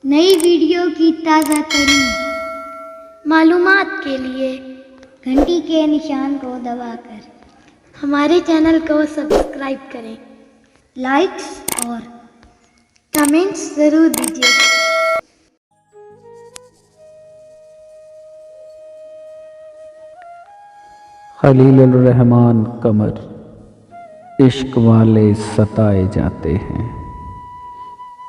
نئی ویڈیو کی تازہ ترین معلومات کے لیے گھنٹی کے نشان کو دبا کر ہمارے چینل کو سبسکرائب کریں، لائکس اور کمنٹس ضرور دیجیے گا۔ خلیل الرحمن قمر، عشق والے ستائے جاتے ہیں،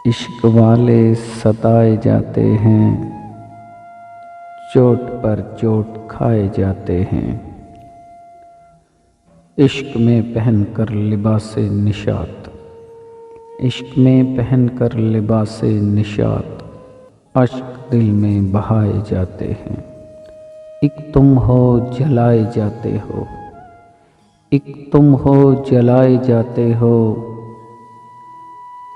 عشق والے ستائے جاتے ہیں، چوٹ پر چوٹ کھائے جاتے ہیں، عشق میں پہن کر لباس نشاط، عشق میں پہن کر لباس نشاط، اشک دل میں بہائے جاتے ہیں، ایک تم ہو جلائے جاتے ہو، ایک تم ہو جلائے جاتے ہو،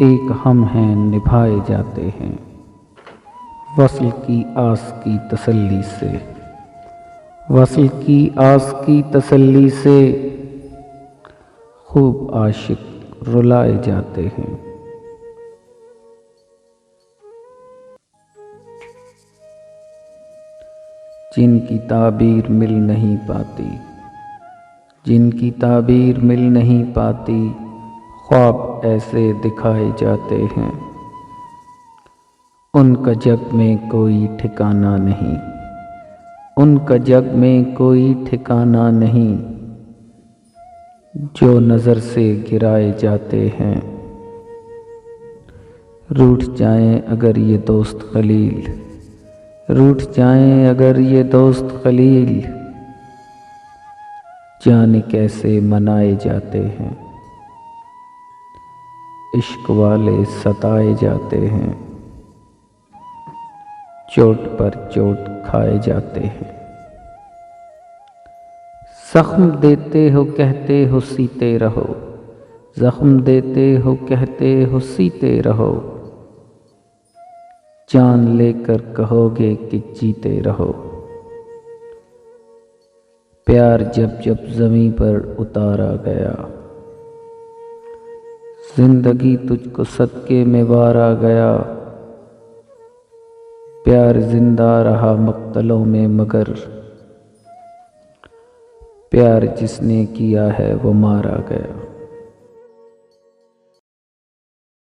ایک ہم ہیں نبھائے جاتے ہیں، وصل کی آس کی تسلی سے، وصل کی آس کی تسلی سے، خوب عاشق رلائے جاتے ہیں۔ جن کی تعبیر مل نہیں پاتی، جن کی تعبیر مل نہیں پاتی، خواب ایسے دکھائے جاتے ہیں، ان کا جگ میں کوئی ٹھکانہ نہیں، ان کا جگ میں کوئی ٹھکانہ نہیں، جو نظر سے گرائے جاتے ہیں، روٹھ جائیں اگر یہ دوست خلیل، روٹھ جائیں اگر یہ دوست خلیل، جانے کیسے منائے جاتے ہیں، عشق والے ستائے جاتے ہیں، چوٹ پر چوٹ کھائے جاتے ہیں، زخم دیتے ہو کہتے ہو سیتے رہو، زخم دیتے ہو کہتے ہو سیتے رہو، جان لے کر کہو گے کہ جیتے رہو، پیار جب جب زمیں پر اتارا گیا، زندگی تجھ کو صدقے میں وارا گیا، پیار زندہ رہا مقتلوں میں مگر پیار جس نے کیا ہے وہ مارا گیا۔